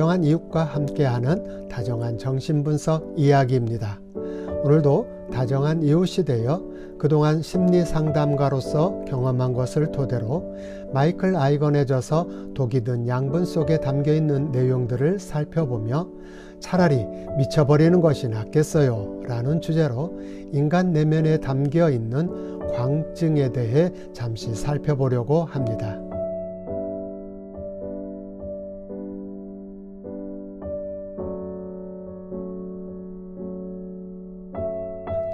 다정한 이웃과 함께하는 다정한 정신분석 이야기입니다. 오늘도 다정한 이웃이 되어 그동안 심리상담가로서 경험한 것을 토대로 마이클 아이건에 져서 독이 든 양분 속에 담겨있는 내용들을 살펴보며 차라리 미쳐버리는 것이 낫겠어요 라는 주제로 인간 내면에 담겨있는 광증에 대해 잠시 살펴보려고 합니다.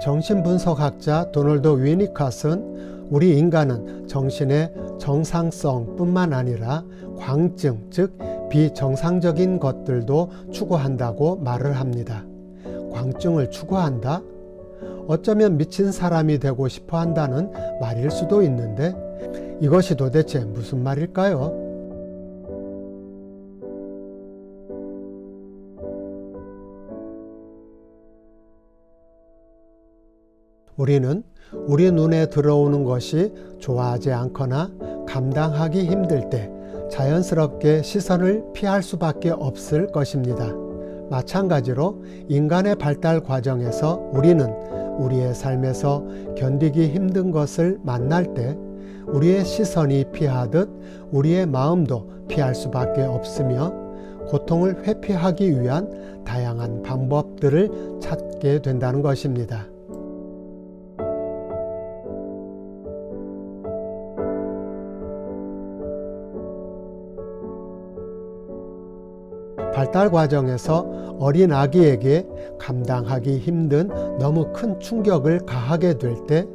정신분석학자 도널드 위니캇은 우리 인간은 정신의 정상성뿐만 아니라 광증, 즉 비정상적인 것들도 추구한다고 말을 합니다. 광증을 추구한다? 어쩌면 미친 사람이 되고 싶어 한다는 말일 수도 있는데 이것이 도대체 무슨 말일까요? 우리는 우리 눈에 들어오는 것이 좋아하지 않거나 감당하기 힘들 때 자연스럽게 시선을 피할 수밖에 없을 것입니다. 마찬가지로 인간의 발달 과정에서 우리는 우리의 삶에서 견디기 힘든 것을 만날 때 우리의 시선이 피하듯 우리의 마음도 피할 수밖에 없으며 고통을 회피하기 위한 다양한 방법들을 찾게 된다는 것입니다. 발달 과정에서 어린 아기에게 감당하기 힘든 너무 큰 충격을 가하게 될 때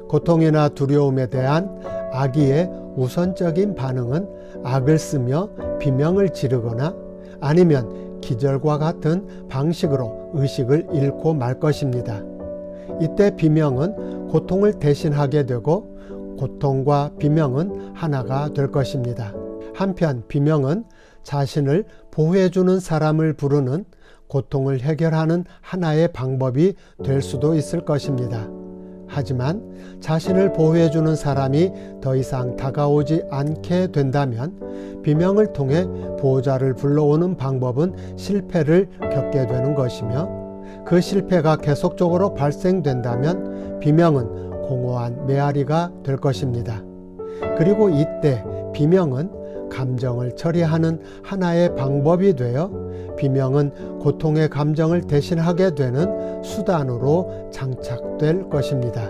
고통이나 두려움에 대한 아기의 우선적인 반응은 악을 쓰며 비명을 지르거나 아니면 기절과 같은 방식으로 의식을 잃고 말 것입니다. 이때 비명은 고통을 대신하게 되고 고통과 비명은 하나가 될 것입니다. 한편 비명은 자신을 보호해주는 사람을 부르는 고통을 해결하는 하나의 방법이 될 수도 있을 것입니다. 하지만 자신을 보호해주는 사람이 더 이상 다가오지 않게 된다면 비명을 통해 보호자를 불러오는 방법은 실패를 겪게 되는 것이며 그 실패가 계속적으로 발생된다면 비명은 공허한 메아리가 될 것입니다. 그리고 이때 비명은 감정을 처리하는 하나의 방법이 되어 비명은 고통의 감정을 대신하게 되는 수단으로 장착될 것입니다.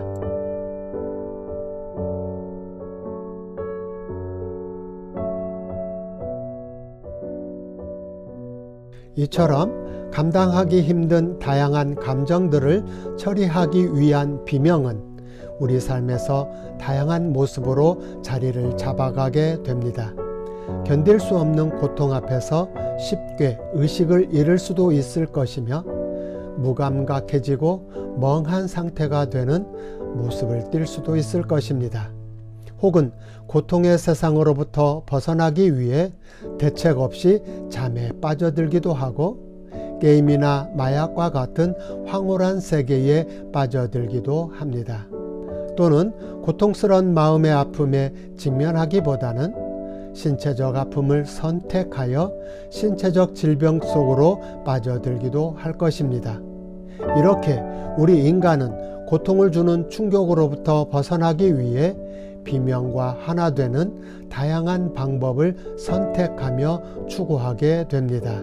이처럼 감당하기 힘든 다양한 감정들을 처리하기 위한 비명은 우리 삶에서 다양한 모습으로 자리를 잡아가게 됩니다. 견딜 수 없는 고통 앞에서 쉽게 의식을 잃을 수도 있을 것이며 무감각해지고 멍한 상태가 되는 모습을 띌 수도 있을 것입니다. 혹은 고통의 세상으로부터 벗어나기 위해 대책 없이 잠에 빠져들기도 하고 게임이나 마약과 같은 황홀한 세계에 빠져들기도 합니다. 또는 고통스러운 마음의 아픔에 직면하기보다는 신체적 아픔을 선택하여 신체적 질병 속으로 빠져들기도 할 것입니다. 이렇게 우리 인간은 고통을 주는 충격으로부터 벗어나기 위해 비명과 하나 되는 다양한 방법을 선택하며 추구하게 됩니다.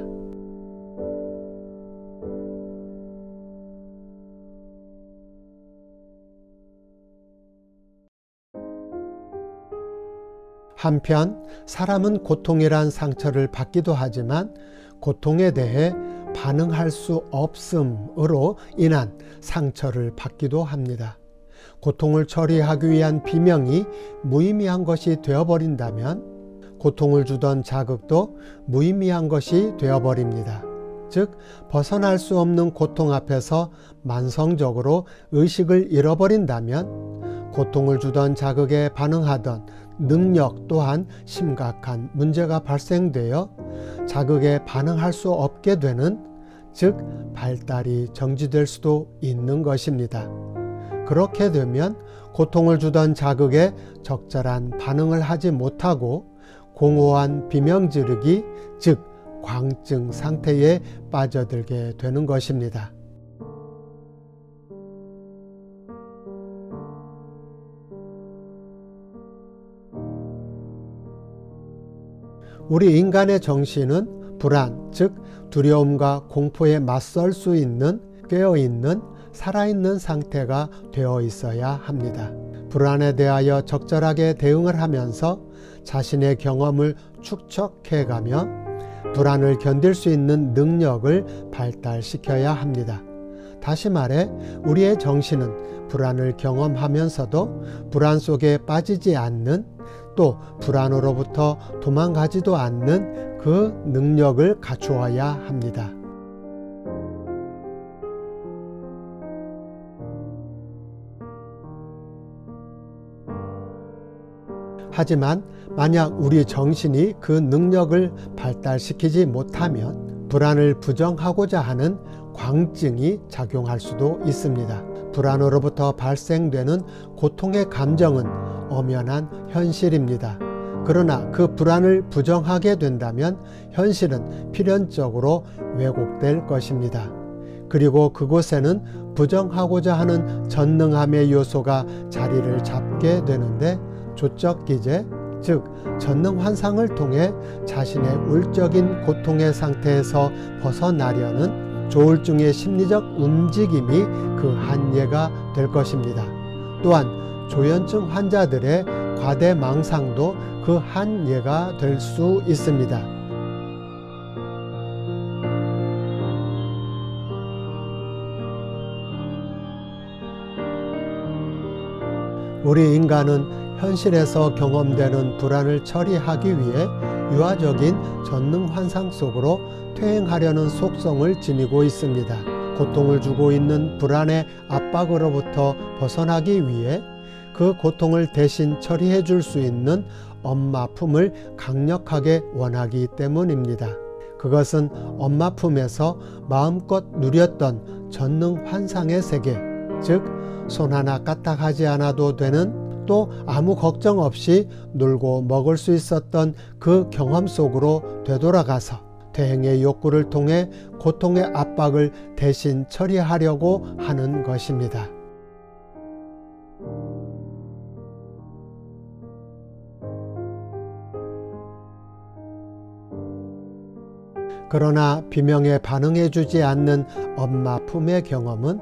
한편 사람은 고통이란 상처를 받기도 하지만 고통에 대해 반응할 수 없음으로 인한 상처를 받기도 합니다. 고통을 처리하기 위한 비명이 무의미한 것이 되어버린다면 고통을 주던 자극도 무의미한 것이 되어버립니다. 즉 벗어날 수 없는 고통 앞에서 만성적으로 의식을 잃어버린다면 고통을 주던 자극에 반응하던 능력 또한 심각한 문제가 발생되어 자극에 반응할 수 없게 되는, 즉 발달이 정지될 수도 있는 것입니다. 그렇게 되면 고통을 주던 자극에 적절한 반응을 하지 못하고 공허한 비명 지르기, 즉 광증 상태에 빠져들게 되는 것입니다. 우리 인간의 정신은 불안, 즉 두려움과 공포에 맞설 수 있는 깨어있는 살아있는 상태가 되어 있어야 합니다. 불안에 대하여 적절하게 대응을 하면서 자신의 경험을 축적해가며 불안을 견딜 수 있는 능력을 발달시켜야 합니다. 다시 말해 우리의 정신은 불안을 경험하면서도 불안 속에 빠지지 않는, 또 불안으로부터 도망가지도 않는 그 능력을 갖추어야 합니다. 하지만 만약 우리 정신이 그 능력을 발달시키지 못하면 불안을 부정하고자 하는 광증이 작용할 수도 있습니다. 불안으로부터 발생되는 고통의 감정은 엄연한 현실입니다. 그러나 그 불안을 부정하게 된다면 현실은 필연적으로 왜곡될 것입니다. 그리고 그곳에는 부정하고자 하는 전능함의 요소가 자리를 잡게 되는데, 조적 기제, 즉 전능 환상을 통해 자신의 울적인 고통의 상태에서 벗어나려는 조울증의 심리적 움직임이 그 한계가 될 것입니다. 또한 조현증 환자들의 과대 망상도 그 한계가 될 수 있습니다. 우리 인간은 현실에서 경험되는 불안을 처리하기 위해 유아적인 전능 환상 속으로 퇴행하려는 속성을 지니고 있습니다. 고통을 주고 있는 불안의 압박으로부터 벗어나기 위해 그 고통을 대신 처리해 줄 수 있는 엄마 품을 강력하게 원하기 때문입니다. 그것은 엄마 품에서 마음껏 누렸던 전능 환상의 세계, 즉 손 하나 까딱하지 않아도 되는, 또 아무 걱정 없이 놀고 먹을 수 있었던 그 경험 속으로 되돌아가서 퇴행의 욕구를 통해 고통의 압박을 대신 처리하려고 하는 것입니다. 그러나 비명에 반응해 주지 않는 엄마 품의 경험은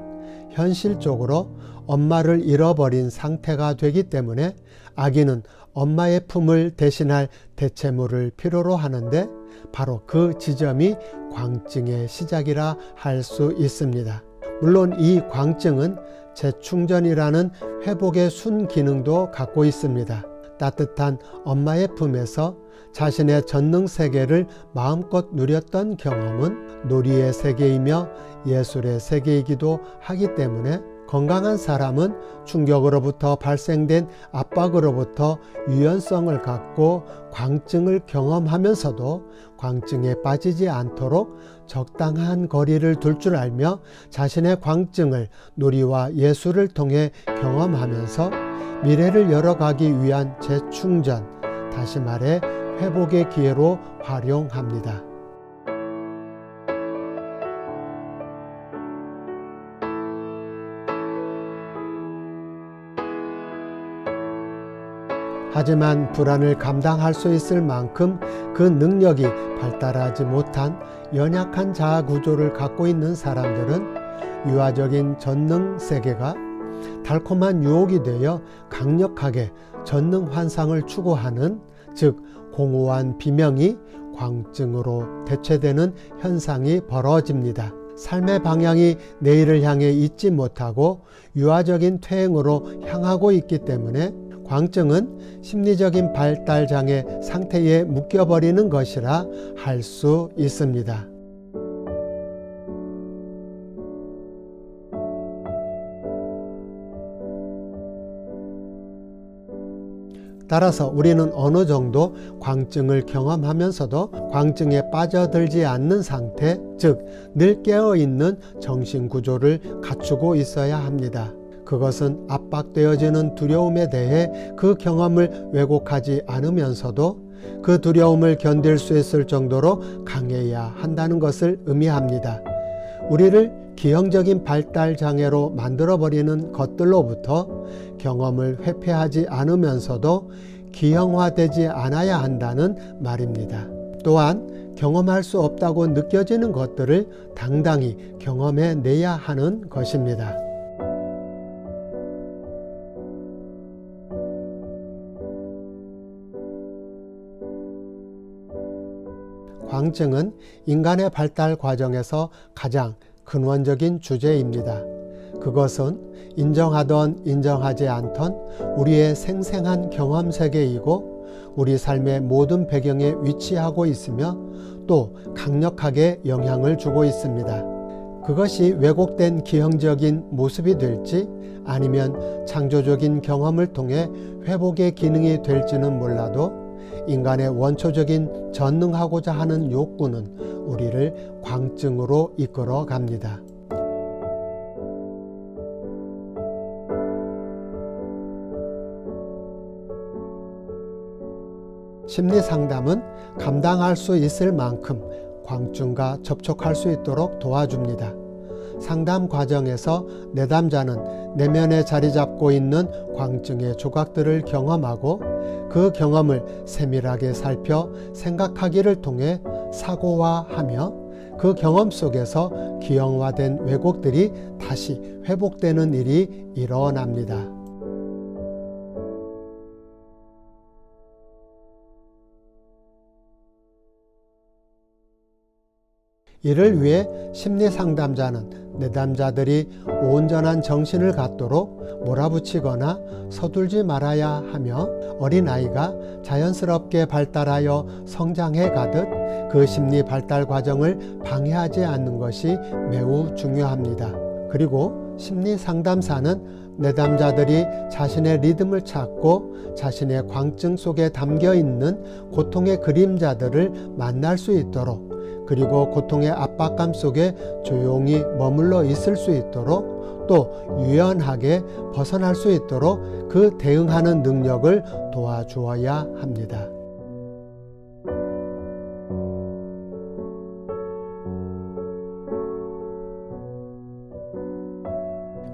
현실적으로 엄마를 잃어버린 상태가 되기 때문에 아기는 엄마의 품을 대신할 대체물을 필요로 하는데, 바로 그 지점이 광증의 시작이라 할 수 있습니다. 물론 이 광증은 재충전이라는 회복의 순기능도 갖고 있습니다. 따뜻한 엄마의 품에서 자신의 전능 세계를 마음껏 누렸던 경험은 놀이의 세계이며 예술의 세계이기도 하기 때문에 건강한 사람은 충격으로부터 발생된 압박으로부터 유연성을 갖고 광증을 경험하면서도 광증에 빠지지 않도록 적당한 거리를 둘 줄 알며 자신의 광증을 놀이와 예술을 통해 경험하면서 미래를 열어가기 위한 재충전, 다시 말해 회복의 기회로 활용합니다. 하지만 불안을 감당할 수 있을 만큼 그 능력이 발달하지 못한 연약한 자아 구조를 갖고 있는 사람들은 유아적인 전능 세계가 달콤한 유혹이 되어 강력하게 전능 환상을 추구하는, 즉 공허한 비명이 광증으로 대체되는 현상이 벌어집니다. 삶의 방향이 내일을 향해 있지 못하고 유아적인 퇴행으로 향하고 있기 때문에 광증은 심리적인 발달 장애 상태에 묶여버리는 것이라 할 수 있습니다. 따라서 우리는 어느 정도 광증을 경험하면서도 광증에 빠져들지 않는 상태, 즉 늘 깨어있는 정신구조를 갖추고 있어야 합니다. 그것은 압박되어지는 두려움에 대해 그 경험을 왜곡하지 않으면서도 그 두려움을 견딜 수 있을 정도로 강해야 한다는 것을 의미합니다. 우리를 기형적인 발달 장애로 만들어버리는 것들로부터 경험을 회피하지 않으면서도 기형화되지 않아야 한다는 말입니다. 또한 경험할 수 없다고 느껴지는 것들을 당당히 경험해내야 하는 것입니다. 광증은 인간의 발달 과정에서 가장 근원적인 주제입니다. 그것은 인정하던 인정하지 않던 우리의 생생한 경험 세계이고 우리 삶의 모든 배경에 위치하고 있으며 또 강력하게 영향을 주고 있습니다. 그것이 왜곡된 기형적인 모습이 될지 아니면 창조적인 경험을 통해 회복의 기능이 될지는 몰라도 인간의 원초적인 전능하고자 하는 욕구는 우리를 광증으로 이끌어 갑니다. 심리상담은 감당할 수 있을 만큼 광증과 접촉할 수 있도록 도와줍니다. 상담 과정에서 내담자는 내면에 자리 잡고 있는 광증의 조각들을 경험하고 그 경험을 세밀하게 살펴 생각하기를 통해 사고화하며 그 경험 속에서 기형화된 왜곡들이 다시 회복되는 일이 일어납니다. 이를 위해 심리상담자는 내담자들이 온전한 정신을 갖도록 몰아붙이거나 서둘지 말아야 하며 어린아이가 자연스럽게 발달하여 성장해 가듯 그 심리 발달 과정을 방해하지 않는 것이 매우 중요합니다. 그리고 심리상담사는 내담자들이 자신의 리듬을 찾고 자신의 광증 속에 담겨 있는 고통의 그림자들을 만날 수 있도록 그리고 고통의 압박감 속에 조용히 머물러 있을 수 있도록 또 유연하게 벗어날 수 있도록 그 대응하는 능력을 도와주어야 합니다.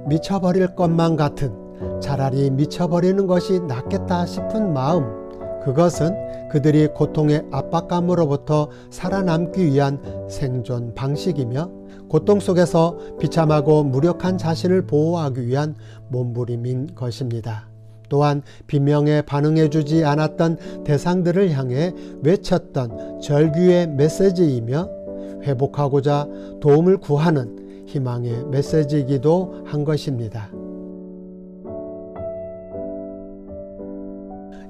미쳐버릴 것만 같은 차라리 미쳐버리는 것이 낫겠다 싶은 마음, 그것은 그들이 고통의 압박감으로부터 살아남기 위한 생존 방식이며 고통 속에서 비참하고 무력한 자신을 보호하기 위한 몸부림인 것입니다. 또한 비명에 반응해주지 않았던 대상들을 향해 외쳤던 절규의 메시지이며 회복하고자 도움을 구하는 희망의 메시지이기도 한 것입니다.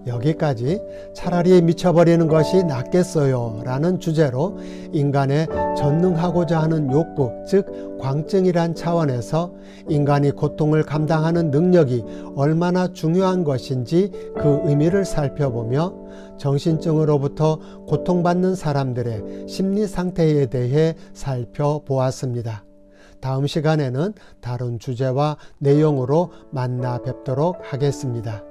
여기까지 차라리 미쳐버리는 것이 낫겠어요 라는 주제로 인간의 전능하고자 하는 욕구, 즉 광증이란 차원에서 인간이 고통을 감당하는 능력이 얼마나 중요한 것인지 그 의미를 살펴보며 정신증으로부터 고통받는 사람들의 심리 상태에 대해 살펴보았습니다. 다음 시간에는 다른 주제와 내용으로 만나 뵙도록 하겠습니다.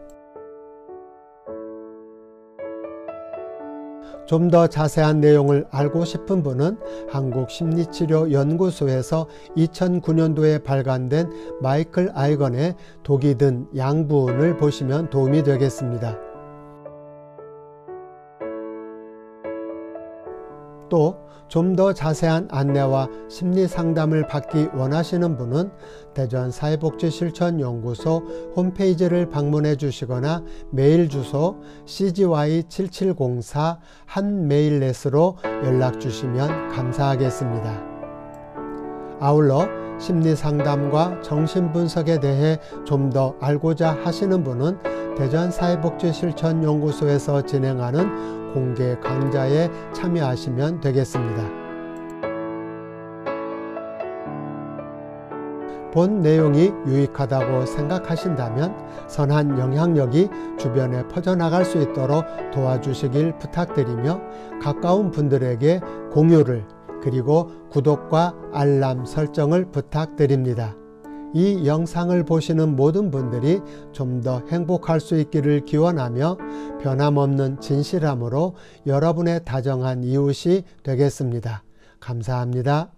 좀 더 자세한 내용을 알고 싶은 분은 한국심리치료연구소에서 2009년도에 발간된 마이클 아이건의 독이 든 양부운을 보시면 도움이 되겠습니다. 또 좀 더 자세한 안내와 심리상담을 받기 원하시는 분은 대전사회복지실천연구소 홈페이지를 방문해 주시거나 메일 주소 cgy7704@mail.net으로 연락 주시면 감사하겠습니다. 아울러 심리상담과 정신분석에 대해 좀 더 알고자 하시는 분은 대전사회복지실천연구소에서 진행하는 공개 강좌에 참여하시면 되겠습니다. 본 내용이 유익하다고 생각하신다면 선한 영향력이 주변에 퍼져나갈 수 있도록 도와주시길 부탁드리며 가까운 분들에게 공유를 그리고 구독과 알람 설정을 부탁드립니다. 이 영상을 보시는 모든 분들이 좀 더 행복할 수 있기를 기원하며 변함없는 진실함으로 여러분의 다정한 이웃이 되겠습니다. 감사합니다.